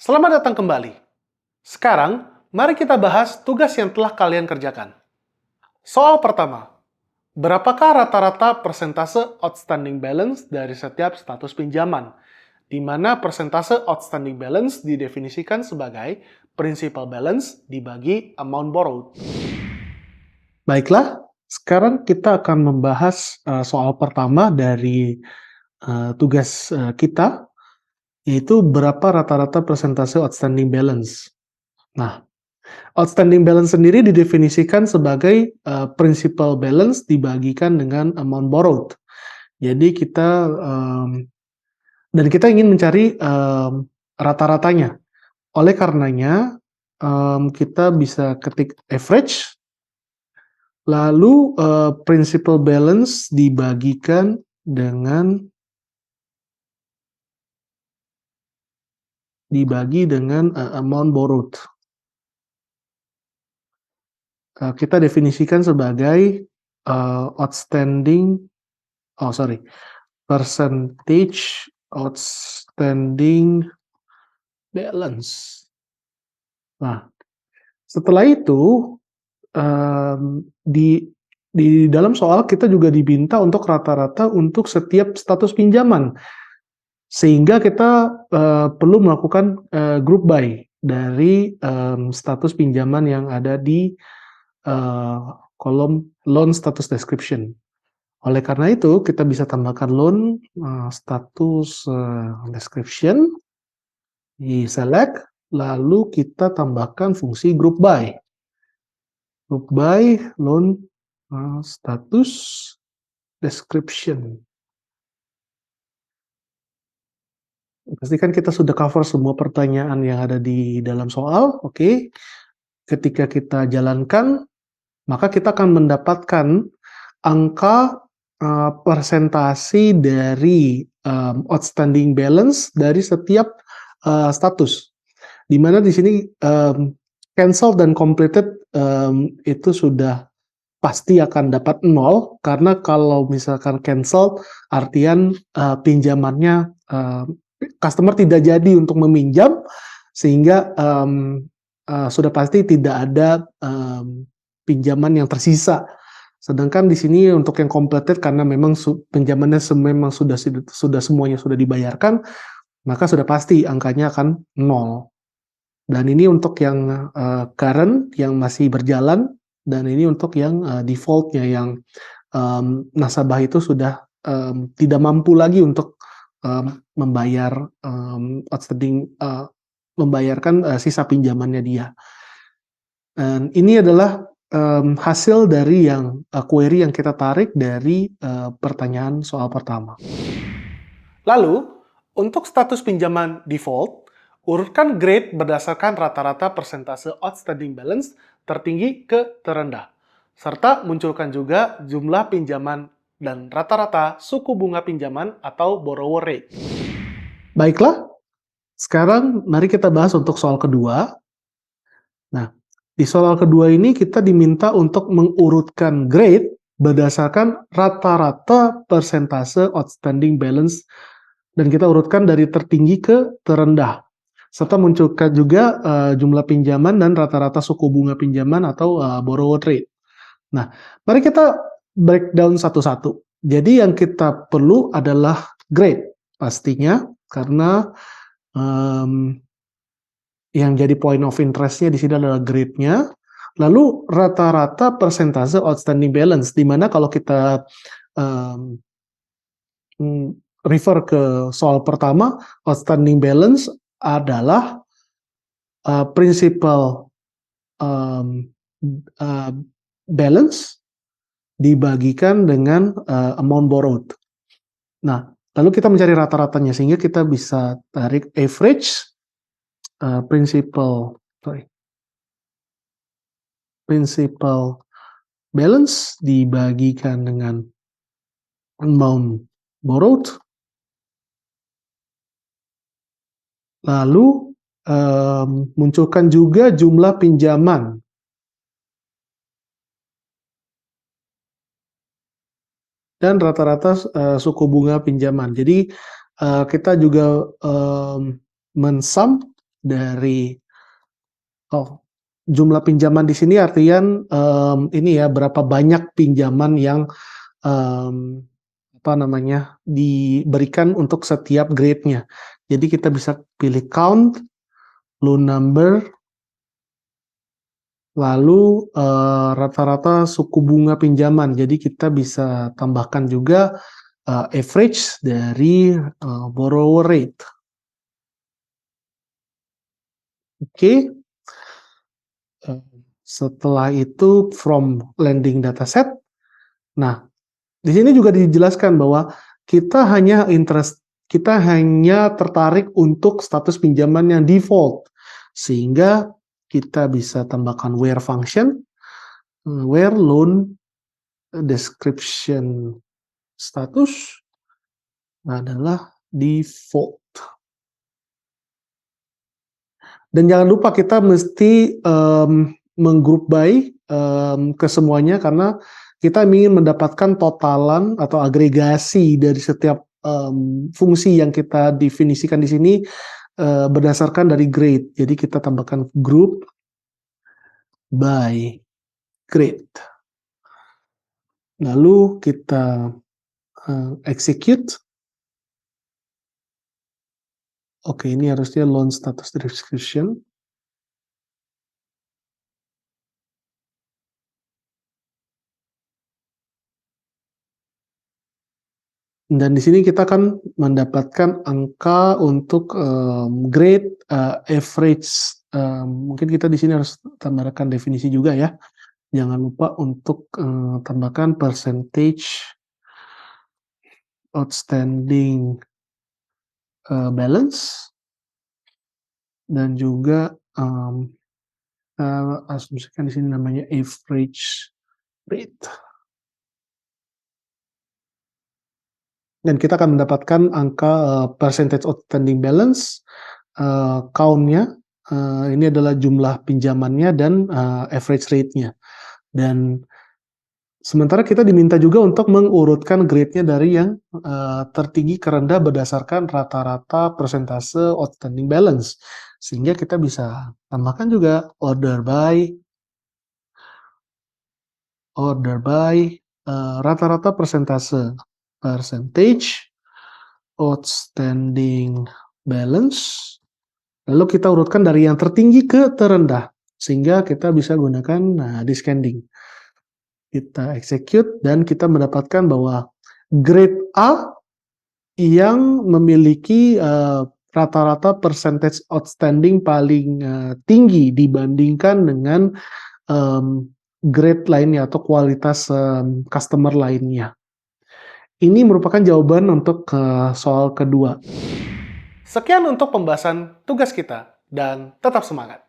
Selamat datang kembali. Sekarang, mari kita bahas tugas yang telah kalian kerjakan. Soal pertama, berapakah rata-rata persentase outstanding balance dari setiap status pinjaman? Di mana persentase outstanding balance didefinisikan sebagai principal balance dibagi amount borrowed. Baiklah, sekarang kita akan membahas soal pertama dari tugas kita, yaitu berapa rata-rata persentase outstanding balance. Nah, outstanding balance sendiri didefinisikan sebagai principal balance dibagikan dengan amount borrowed. Jadi dan kita ingin mencari rata-ratanya. Oleh karenanya, kita bisa ketik average, lalu principal balance dibagi dengan amount borrowed. Kita definisikan sebagai percentage outstanding balance. Nah, setelah itu di dalam soal kita juga diminta untuk rata-rata untuk setiap status pinjaman, sehingga kita perlu melakukan group by dari status pinjaman yang ada di kolom loan status description. Oleh karena itu, kita bisa tambahkan loan status description, di select, lalu kita tambahkan fungsi group by. Group by loan status description. Pastikan kita sudah cover semua pertanyaan yang ada di dalam soal, oke. Ketika kita jalankan, maka kita akan mendapatkan angka persentasi dari outstanding balance dari setiap status. Di mana di sini cancel dan completed itu sudah pasti akan dapat 0, karena kalau misalkan cancel artian pinjamannya customer tidak jadi untuk meminjam, sehingga sudah pasti tidak ada pinjaman yang tersisa. Sedangkan di sini untuk yang completed, karena memang pinjamannya memang sudah semuanya sudah dibayarkan, maka sudah pasti angkanya akan 0. Dan ini untuk yang current yang masih berjalan, dan ini untuk yang defaultnya yang nasabah itu sudah tidak mampu lagi untuk membayar membayarkan sisa pinjamannya dia. Dan ini adalah hasil dari yang query yang kita tarik dari pertanyaan soal pertama. Lalu, untuk status pinjaman default, urutkan grade berdasarkan rata-rata persentase outstanding balance tertinggi ke terendah, serta munculkan juga jumlah pinjaman dan rata-rata suku bunga pinjaman atau borrower rate. Baiklah, sekarang mari kita bahas untuk soal kedua. Nah, di soal kedua ini kita diminta untuk mengurutkan grade berdasarkan rata-rata persentase outstanding balance, dan kita urutkan dari tertinggi ke terendah, serta munculkan juga jumlah pinjaman dan rata-rata suku bunga pinjaman atau borrower rate. Nah, mari kita breakdown satu-satu. Jadi yang kita perlu adalah grade pastinya, karena yang jadi point of interest-nya di sini adalah grade-nya. Lalu rata-rata persentase outstanding balance, di mana kalau kita refer ke soal pertama, outstanding balance adalah principal balance dibagikan dengan amount borrowed. Nah, lalu kita mencari rata-ratanya, sehingga kita bisa tarik average principal balance dibagikan dengan amount borrowed. Lalu munculkan juga jumlah pinjaman. Dan rata-rata suku bunga pinjaman. Jadi kita juga mensum dari jumlah pinjaman di sini artian, ini ya, berapa banyak pinjaman yang, mmm, apa namanya, diberikan untuk setiap grade-nya. Jadi kita bisa pilih count, loan number, lalu, rata-rata suku bunga pinjaman. Jadi kita bisa tambahkan juga, average dari, borrower rate. Oke, setelah itu from lending dataset. Nah, di sini juga dijelaskan bahwa kita hanya tertarik untuk status pinjaman yang default. Sehingga kita bisa tambahkan where function, where loan description status adalah default. Dan jangan lupa kita mesti menggroup by ke semuanya karena kita ingin mendapatkan totalan atau agregasi dari setiap fungsi yang kita definisikan di sini berdasarkan dari grade. Jadi kita tambahkan group by grade. Lalu kita execute. Oke, ini harusnya loan status description. Dan di sini kita akan mendapatkan angka untuk grade, average. Mungkin kita di sini harus tambahkan definisi juga ya. Jangan lupa untuk tambahkan percentage outstanding balance dan juga asumsikan di sini namanya average rate. Dan kita akan mendapatkan angka percentage outstanding balance, count-nya, ini adalah jumlah pinjamannya dan average rate-nya. Dan sementara kita diminta juga untuk mengurutkan grade-nya dari yang tertinggi ke rendah berdasarkan rata-rata persentase outstanding balance. Sehingga kita bisa tambahkan juga order by rata-rata persentase, percentage outstanding balance, lalu kita urutkan dari yang tertinggi ke terendah, sehingga kita bisa gunakan descending. Kita execute dan kita mendapatkan bahwa grade A yang memiliki rata-rata percentage outstanding paling tinggi dibandingkan dengan grade lainnya atau kualitas customer lainnya. Ini merupakan jawaban untuk soal kedua. Sekian untuk pembahasan tugas kita, dan tetap semangat!